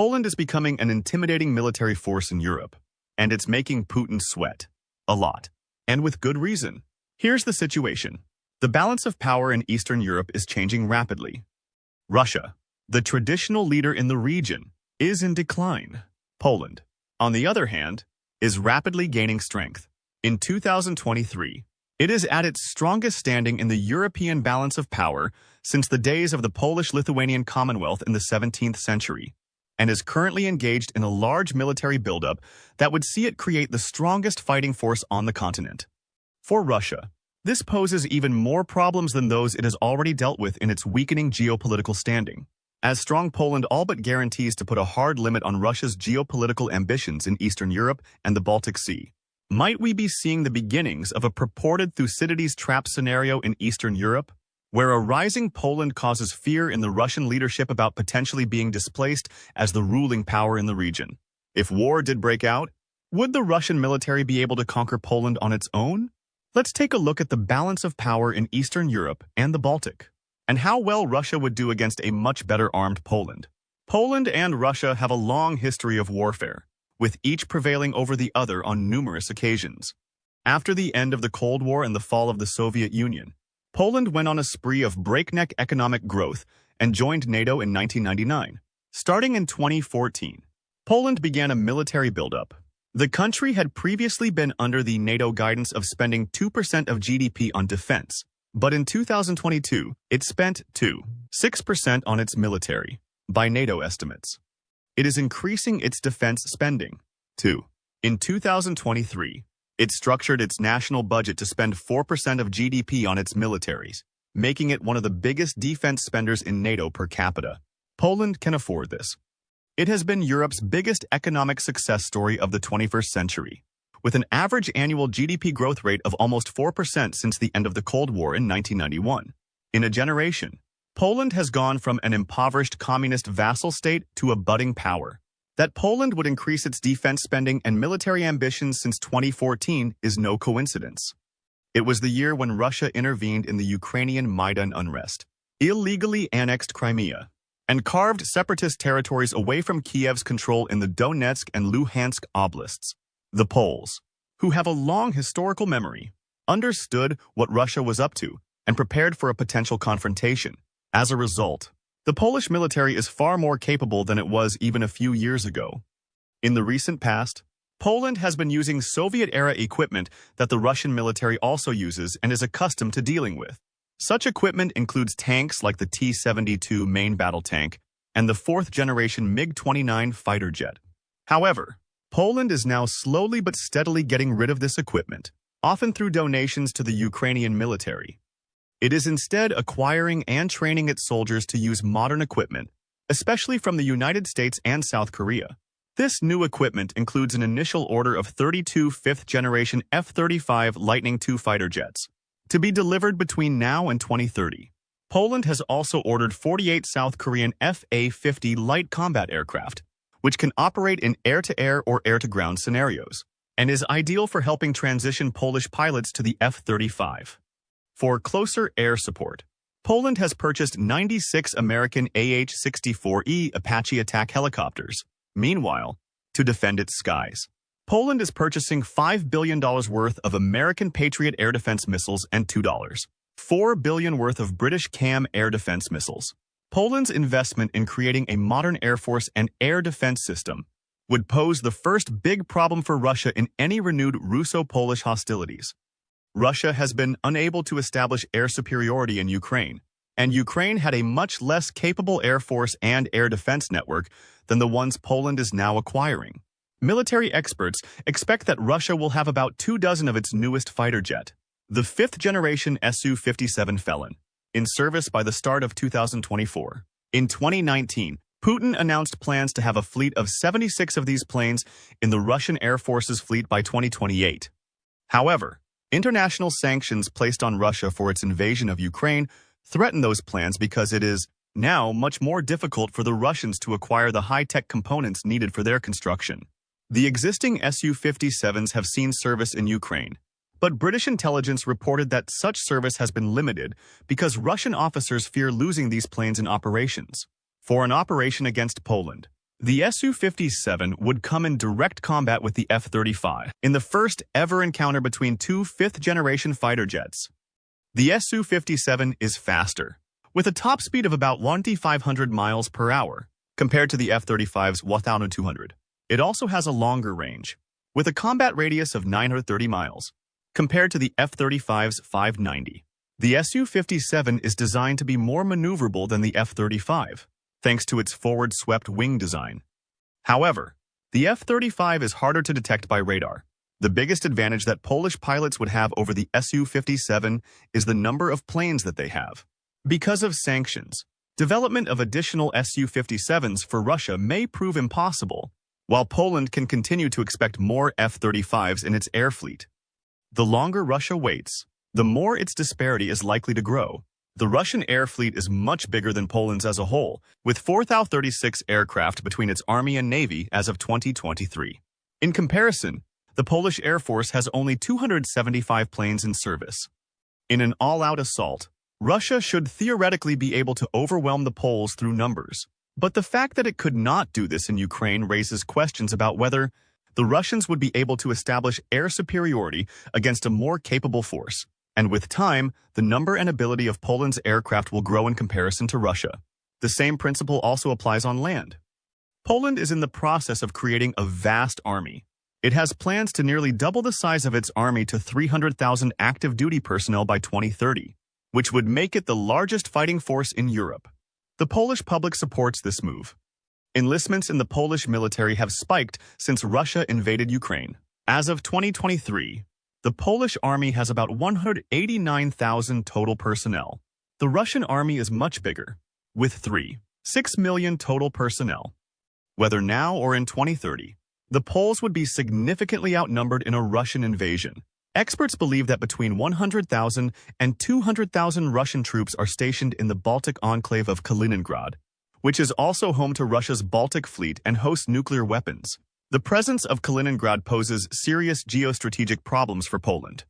Poland is becoming an intimidating military force in Europe, and it's making Putin sweat. A lot. And with good reason. Here's the situation. The balance of power in Eastern Europe is changing rapidly. Russia, the traditional leader in the region, is in decline. Poland, on the other hand, is rapidly gaining strength. In 2023, it is at its strongest standing in the European balance of power since the days of the Polish-Lithuanian Commonwealth in the 17th century, and is currently engaged in a large military buildup that would see it create the strongest fighting force on the continent. For Russia, this poses even more problems than those it has already dealt with in its weakening geopolitical standing, as strong Poland all but guarantees to put a hard limit on Russia's geopolitical ambitions in Eastern Europe and the Baltic Sea. Might we be seeing the beginnings of a purported Thucydides trap scenario in Eastern Europe, where a rising Poland causes fear in the Russian leadership about potentially being displaced as the ruling power in the region? If war did break out, would the Russian military be able to conquer Poland on its own? Let's take a look at the balance of power in Eastern Europe and the Baltic, and how well Russia would do against a much better armed Poland. Poland and Russia have a long history of warfare, with each prevailing over the other on numerous occasions. After the end of the Cold War and the fall of the Soviet Union, Poland went on a spree of breakneck economic growth and joined NATO in 1999. Starting in 2014, Poland began a military buildup. The country had previously been under the NATO guidance of spending 2% of GDP on defense, but in 2022, it spent 6% on its military, by NATO estimates. It is increasing its defense spending. In 2023, it structured its national budget to spend 4% of GDP on its militaries, making it one of the biggest defense spenders in NATO per capita. Poland can afford this. It has been Europe's biggest economic success story of the 21st century, with an average annual GDP growth rate of almost 4% since the end of the Cold War in 1991. In a generation, Poland has gone from an impoverished communist vassal state to a budding power. That Poland would increase its defense spending and military ambitions since 2014 is no coincidence. It was the year when Russia intervened in the Ukrainian Maidan unrest, illegally annexed Crimea, and carved separatist territories away from Kiev's control in the Donetsk and Luhansk oblasts. The Poles, who have a long historical memory, understood what Russia was up to and prepared for a potential confrontation. As a result, the Polish military is far more capable than it was even a few years ago. In the recent past, Poland has been using Soviet-era equipment that the Russian military also uses and is accustomed to dealing with. Such equipment includes tanks like the T-72 main battle tank and the fourth-generation MiG-29 fighter jet. However, Poland is now slowly but steadily getting rid of this equipment, often through donations to the Ukrainian military. It is instead acquiring and training its soldiers to use modern equipment, especially from the United States and South Korea. This new equipment includes an initial order of 32 fifth-generation F-35 Lightning II fighter jets, to be delivered between now and 2030. Poland has also ordered 48 South Korean F-A-50 light combat aircraft, which can operate in air-to-air or air-to-ground scenarios, and is ideal for helping transition Polish pilots to the F-35. For closer air support, Poland has purchased 96 American AH-64E Apache attack helicopters. Meanwhile, to defend its skies, Poland is purchasing $5 billion worth of American Patriot air defense missiles and $4 billion worth of British CAM air defense missiles. Poland's investment in creating a modern air force and air defense system would pose the first big problem for Russia in any renewed Russo-Polish hostilities. Russia has been unable to establish air superiority in Ukraine, and Ukraine had a much less capable air force and air defense network than the ones Poland is now acquiring. Military experts expect that Russia will have about 24 of its newest fighter jet, the fifth-generation Su-57 Felon, in service by the start of 2024. In 2019, Putin announced plans to have a fleet of 76 of these planes in the Russian Air Force's fleet by 2028. However, international sanctions placed on Russia for its invasion of Ukraine threaten those plans because it is now much more difficult for the Russians to acquire the high-tech components needed for their construction. The existing Su-57s have seen service in Ukraine, but British intelligence reported that such service has been limited because Russian officers fear losing these planes in operations. For an operation against Poland, The Su-57 would come in direct combat with the F-35 in the first ever encounter between two fifth-generation fighter jets. The Su-57 is faster, with a top speed of about 1,500 miles per hour, compared to the F-35's 1,200. It also has a longer range, with a combat radius of 930 miles, compared to the F-35's 590. The Su-57 is designed to be more maneuverable than the F-35, thanks to its forward-swept wing design. However, the F-35 is harder to detect by radar. The biggest advantage that Polish pilots would have over the Su-57 is the number of planes that they have. Because of sanctions, development of additional Su-57s for Russia may prove impossible, while Poland can continue to expect more F-35s in its air fleet. The longer Russia waits, the more its disparity is likely to grow. The Russian air fleet is much bigger than Poland's as a whole, with 4,036 aircraft between its army and navy as of 2023. In comparison, the Polish Air Force has only 275 planes in service. In an all-out assault, Russia should theoretically be able to overwhelm the Poles through numbers. But the fact that it could not do this in Ukraine raises questions about whether the Russians would be able to establish air superiority against a more capable force. And with time, the number and ability of Poland's aircraft will grow in comparison to Russia. The same principle also applies on land. Poland is in the process of creating a vast army. It has plans to nearly double the size of its army to 300,000 active duty personnel by 2030, which would make it the largest fighting force in Europe. The Polish public supports this move. Enlistments in the Polish military have spiked since Russia invaded Ukraine. As of 2023, the Polish army has about 189,000 total personnel. The Russian army is much bigger, with 3.6 million total personnel. Whether now or in 2030, the Poles would be significantly outnumbered in a Russian invasion. Experts believe that between 100,000 and 200,000 Russian troops are stationed in the Baltic enclave of Kaliningrad, which is also home to Russia's Baltic fleet and hosts nuclear weapons. The presence of Kaliningrad poses serious geostrategic problems for Poland.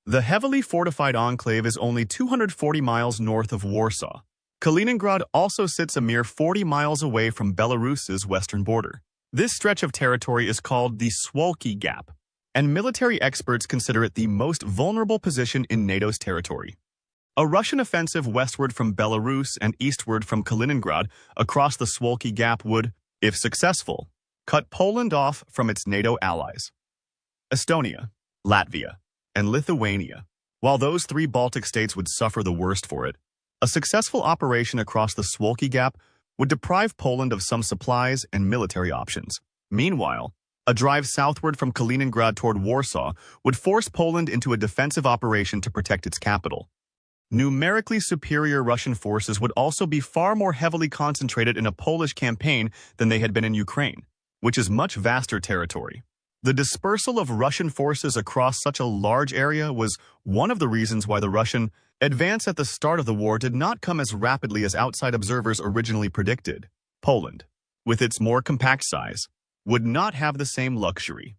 The heavily fortified enclave is only 240 miles north of Warsaw. Kaliningrad also sits a mere 40 miles away from Belarus's western border. This stretch of territory is called the Suwalki Gap, and military experts consider it the most vulnerable position in NATO's territory. A Russian offensive westward from Belarus and eastward from Kaliningrad across the Suwalki Gap would, if successful, cut Poland off from its NATO allies. Estonia, Latvia, and Lithuania. While those three Baltic states would suffer the worst for it, a successful operation across the Suwalki Gap would deprive Poland of some supplies and military options. Meanwhile, a drive southward from Kaliningrad toward Warsaw would force Poland into a defensive operation to protect its capital. Numerically superior Russian forces would also be far more heavily concentrated in a Polish campaign than they had been in Ukraine, which is much vaster territory. The dispersal of Russian forces across such a large area was one of the reasons why the Russian advance at the start of the war did not come as rapidly as outside observers originally predicted. Poland, with its more compact size, would not have the same luxury.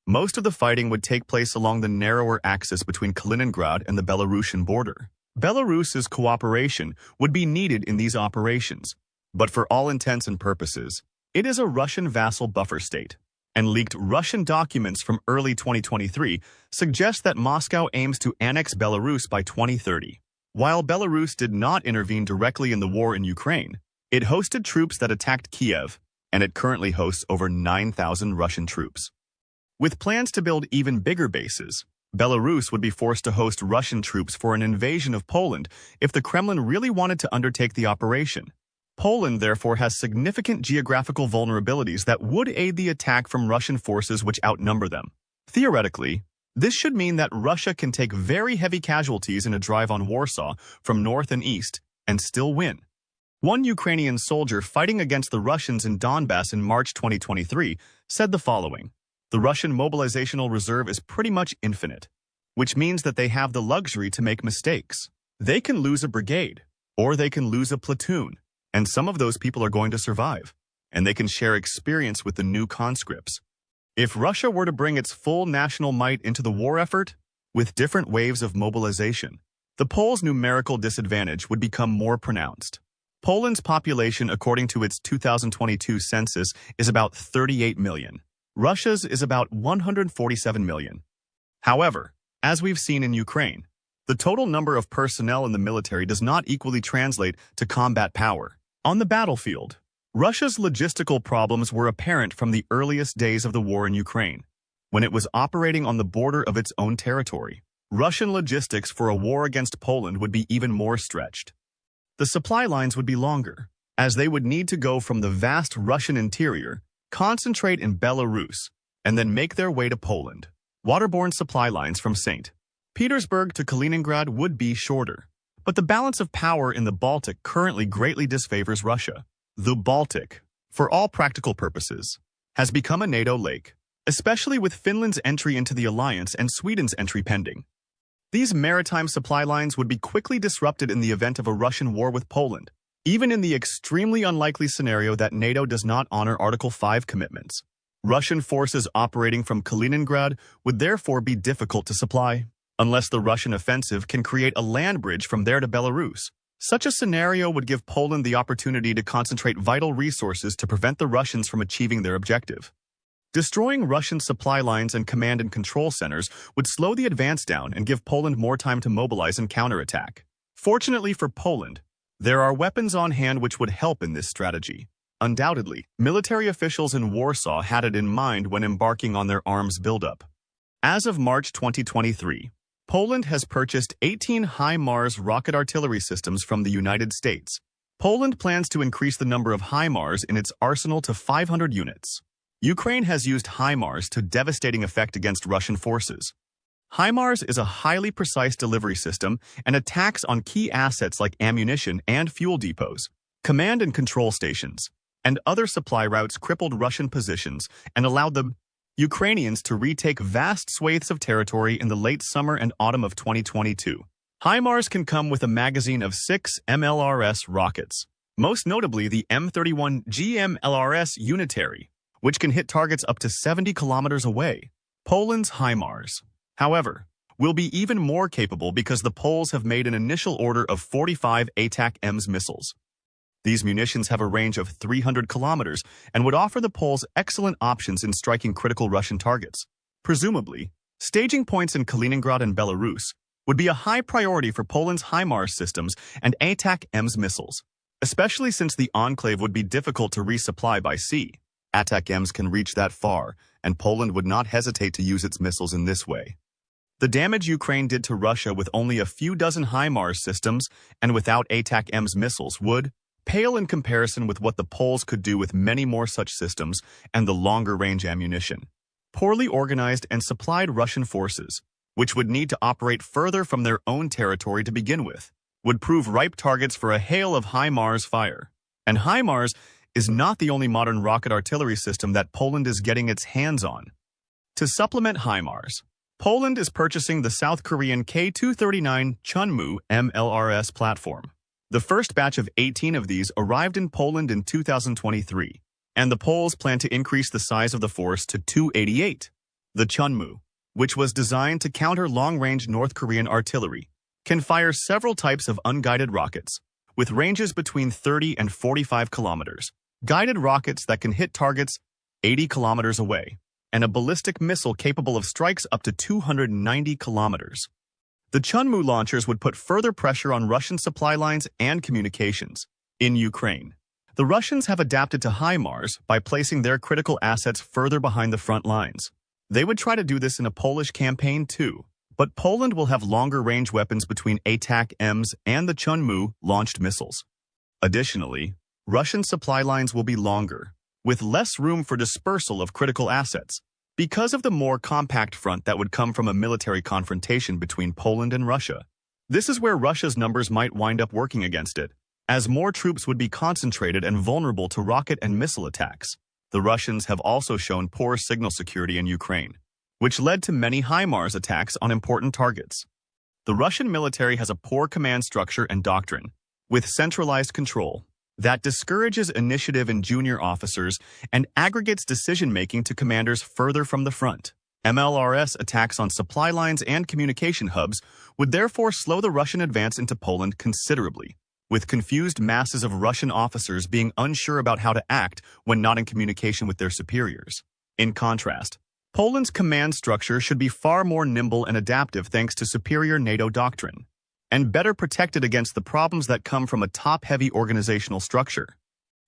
Most of the fighting would take place along the narrower axis between Kaliningrad and the Belarusian border. Belarus's cooperation would be needed in these operations, but for all intents and purposes, it is a Russian vassal buffer state, and leaked Russian documents from early 2023 suggest that Moscow aims to annex Belarus by 2030. While Belarus did not intervene directly in the war in Ukraine, it hosted troops that attacked Kiev, and it currently hosts over 9,000 Russian troops. With plans to build even bigger bases, Belarus would be forced to host Russian troops for an invasion of Poland if the Kremlin really wanted to undertake the operation. Poland, therefore, has significant geographical vulnerabilities that would aid the attack from Russian forces which outnumber them. Theoretically, this should mean that Russia can take very heavy casualties in a drive on Warsaw from north and east and still win. One Ukrainian soldier fighting against the Russians in Donbass in March 2023 said the following: "The Russian mobilizational reserve is pretty much infinite, which means that they have the luxury to make mistakes. They can lose a brigade, or they can lose a platoon, and some of those people are going to survive, and they can share experience with the new conscripts. If Russia were to bring its full national might into the war effort, with different waves of mobilization, the Poles' numerical disadvantage would become more pronounced. Poland's population, according to its 2022 census, is about 38 million. Russia's is about 147 million. However, as we've seen in Ukraine, the total number of personnel in the military does not equally translate to combat power. On the battlefield, Russia's logistical problems were apparent from the earliest days of the war in Ukraine, when it was operating on the border of its own territory. Russian logistics for a war against Poland would be even more stretched. The supply lines would be longer, as they would need to go from the vast Russian interior, concentrate in Belarus, and then make their way to Poland. Waterborne supply lines from St. Petersburg to Kaliningrad would be shorter, but the balance of power in the Baltic currently greatly disfavors Russia. The Baltic, for all practical purposes, has become a NATO lake, especially with Finland's entry into the alliance and Sweden's entry pending. These maritime supply lines would be quickly disrupted in the event of a Russian war with Poland, even in the extremely unlikely scenario that NATO does not honor Article 5 commitments. Russian forces operating from Kaliningrad would therefore be difficult to supply, unless the Russian offensive can create a land bridge from there to Belarus. Such a scenario would give Poland the opportunity to concentrate vital resources to prevent the Russians from achieving their objective. Destroying Russian supply lines and command and control centers would slow the advance down and give Poland more time to mobilize and counterattack. Fortunately for Poland, there are weapons on hand which would help in this strategy. Undoubtedly, military officials in Warsaw had it in mind when embarking on their arms buildup. As of March 2023, Poland has purchased 18 HIMARS rocket artillery systems from the United States. Poland plans to increase the number of HIMARS in its arsenal to 500 units. Ukraine has used HIMARS to devastating effect against Russian forces. HIMARS is a highly precise delivery system and attacks on key assets like ammunition and fuel depots, command and control stations, and other supply routes crippled Russian positions and allowed the Ukrainians to retake vast swathes of territory in the late summer and autumn of 2022. HIMARS can come with a magazine of 6 MLRS rockets, most notably the M31 GMLRS Unitary, which can hit targets up to 70 kilometers away. Poland's HIMARS, however, will be even more capable because the Poles have made an initial order of 45 ATAK-EMS missiles. These munitions have a range of 300 kilometers and would offer the Poles excellent options in striking critical Russian targets. Presumably, staging points in Kaliningrad and Belarus would be a high priority for Poland's HIMARS systems and ATAK-EMS missiles, especially since the enclave would be difficult to resupply by sea. ATAK-EMS can reach that far, and Poland would not hesitate to use its missiles in this way. The damage Ukraine did to Russia with only a few dozen HIMARS systems and without ATAK-EMS missiles would pale in comparison with what the Poles could do with many more such systems and the longer-range ammunition. Poorly organized and supplied Russian forces, which would need to operate further from their own territory to begin with, would prove ripe targets for a hail of HIMARS fire. And HIMARS is not the only modern rocket artillery system that Poland is getting its hands on. To supplement HIMARS, Poland is purchasing the South Korean K-239 Chunmoo MLRS platform. The first batch of 18 of these arrived in Poland in 2023, and the Poles plan to increase the size of the force to 288. The Chunmoo, which was designed to counter long-range North Korean artillery, can fire several types of unguided rockets, with ranges between 30 and 45 kilometers, guided rockets that can hit targets 80 kilometers away, and a ballistic missile capable of strikes up to 290 kilometers. The Chunmoo launchers would put further pressure on Russian supply lines and communications. In Ukraine, the Russians have adapted to HIMARS by placing their critical assets further behind the front lines. They would try to do this in a Polish campaign too, but Poland will have longer-range weapons between ATAK-EMS and the Chunmoo-launched missiles. Additionally, Russian supply lines will be longer, with less room for dispersal of critical assets, because of the more compact front that would come from a military confrontation between Poland and Russia. This is where Russia's numbers might wind up working against it, as more troops would be concentrated and vulnerable to rocket and missile attacks. The Russians have also shown poor signal security in Ukraine, which led to many HIMARS attacks on important targets. The Russian military has a poor command structure and doctrine, with centralized control, that discourages initiative in junior officers and aggregates decision-making to commanders further from the front. MLRS attacks on supply lines and communication hubs would therefore slow the Russian advance into Poland considerably. with confused masses of Russian officers being unsure about how to act when not in communication with their superiors. In contrast, Poland's command structure should be far more nimble and adaptive thanks to superior NATO doctrine, and better protected against the problems that come from a top-heavy organizational structure.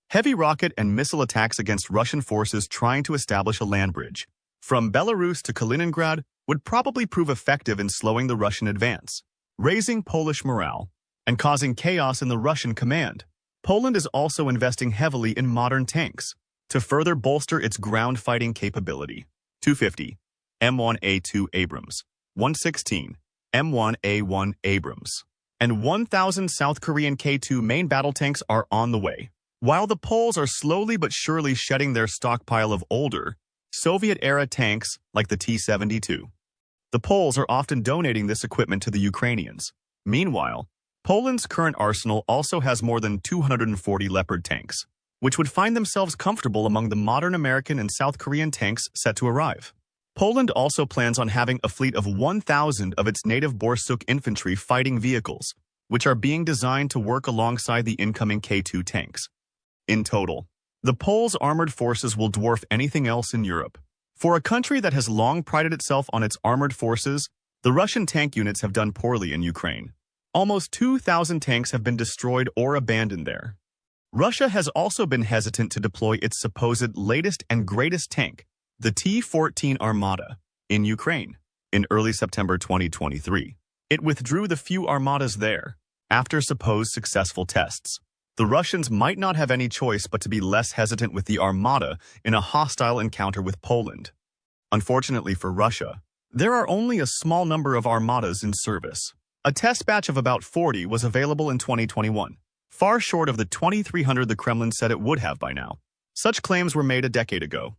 Heavy rocket and missile attacks against Russian forces trying to establish a land bridge from Belarus to Kaliningrad would probably prove effective in slowing the Russian advance, raising Polish morale, and causing chaos in the Russian command. Poland is also investing heavily in modern tanks to further bolster its ground fighting capability. 250 M1A2 Abrams, 116 M1A1 Abrams, and 1,000 South Korean K2 main battle tanks are on the way. While the Poles are slowly but surely shedding their stockpile of older, Soviet-era tanks like the T-72, the Poles are often donating this equipment to the Ukrainians. Meanwhile, Poland's current arsenal also has more than 240 Leopard tanks, which would find themselves comfortable among the modern American and South Korean tanks set to arrive. Poland also plans on having a fleet of 1,000 of its native Borsuk infantry fighting vehicles, which are being designed to work alongside the incoming K2 tanks. In total, the Poles' armored forces will dwarf anything else in Europe. For a country that has long prided itself on its armored forces, the Russian tank units have done poorly in Ukraine. Almost 2,000 tanks have been destroyed or abandoned there. Russia has also been hesitant to deploy its supposed latest and greatest tank, the T-14 Armata, in Ukraine. In early September 2023, it withdrew the few armadas there, after supposed successful tests. The Russians might not have any choice but to be less hesitant with the Armata in a hostile encounter with Poland. Unfortunately for Russia, there are only a small number of armadas in service. A test batch of about 40 was available in 2021, far short of the 2,300 the Kremlin said it would have by now. Such claims were made a decade ago.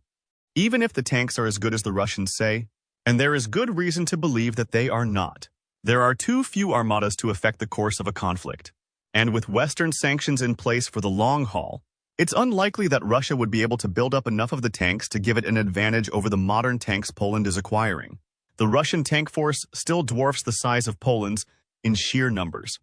Even if the tanks are as good as the Russians say, and there is good reason to believe that they are not, there are too few armadas to affect the course of a conflict. And with Western sanctions in place for the long haul, it's unlikely that Russia would be able to build up enough of the tanks to give it an advantage over the modern tanks Poland is acquiring. The Russian tank force still dwarfs the size of Poland's in sheer numbers.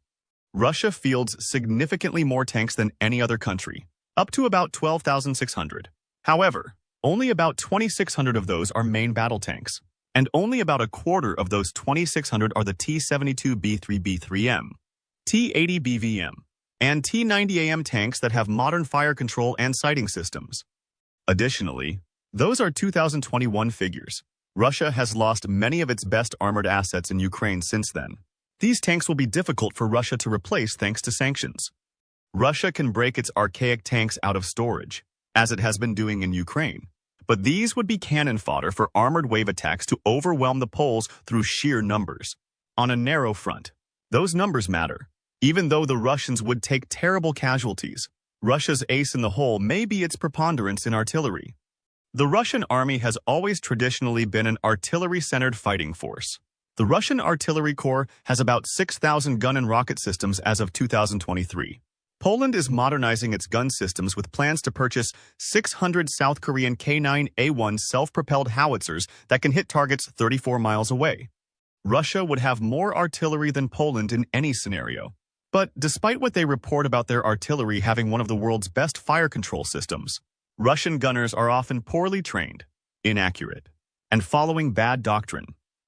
Russia fields significantly more tanks than any other country, up to about 12,600. However, only about 2,600 of those are main battle tanks, and only about a quarter of those 2,600 are the T-72B3B3M, T-80BVM, and T-90AM tanks that have modern fire control and sighting systems. Additionally, those are 2021 figures. Russia has lost many of its best armored assets in Ukraine since then. These tanks will be difficult for Russia to replace thanks to sanctions. Russia can break its archaic tanks out of storage, as it has been doing in Ukraine, but these would be cannon fodder for armored wave attacks to overwhelm the Poles through sheer numbers. On a narrow front, those numbers matter. Even though the Russians would take terrible casualties, Russia's ace in the hole may be its preponderance in artillery. The Russian army has always traditionally been an artillery-centered fighting force. The Russian Artillery Corps has about 6,000 gun and rocket systems as of 2023. Poland is modernizing its gun systems with plans to purchase 600 South Korean K9A1 self-propelled howitzers that can hit targets 34 miles away. Russia would have more artillery than Poland in any scenario. But despite what they report about their artillery having one of the world's best fire control systems, Russian gunners are often poorly trained, inaccurate, and following bad doctrine.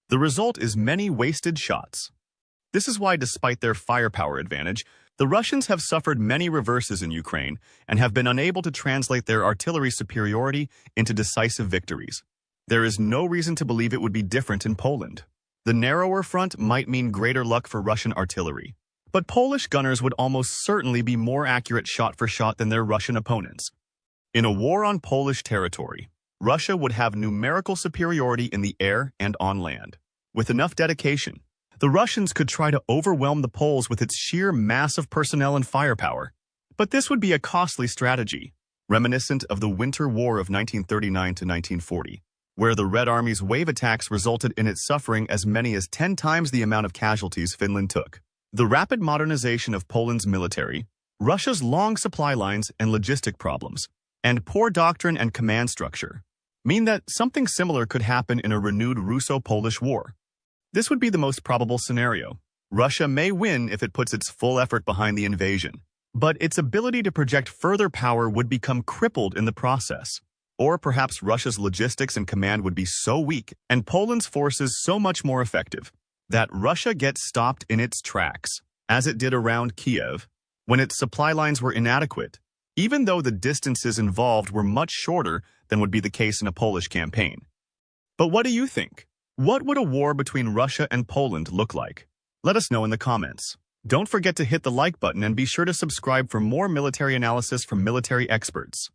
The result is many wasted shots. This is why, despite their firepower advantage, the Russians have suffered many reverses in Ukraine and have been unable to translate their artillery superiority into decisive victories. There is no reason to believe it would be different in Poland. The narrower front might mean greater luck for Russian artillery, but Polish gunners would almost certainly be more accurate shot for shot than their Russian opponents. In a war on Polish territory, Russia would have numerical superiority in the air and on land. With enough dedication, the Russians could try to overwhelm the Poles with its sheer mass of personnel and firepower. But this would be a costly strategy, reminiscent of the Winter War of 1939 to 1940, where the Red Army's wave attacks resulted in it suffering as many as 10 times the amount of casualties Finland took. The rapid modernization of Poland's military, Russia's long supply lines and logistic problems, and poor doctrine and command structure mean that something similar could happen in a renewed Russo-Polish war. This would be the most probable scenario. Russia may win if it puts its full effort behind the invasion, but its ability to project further power would become crippled in the process. Or perhaps Russia's logistics and command would be so weak and Poland's forces so much more effective that Russia gets stopped in its tracks, as it did around Kiev, when its supply lines were inadequate, even though the distances involved were much shorter than would be the case in a Polish campaign. But what do you think? What would a war between Russia and Poland look like? Let us know in the comments. Don't forget to hit the like button and be sure to subscribe for more military analysis from military experts.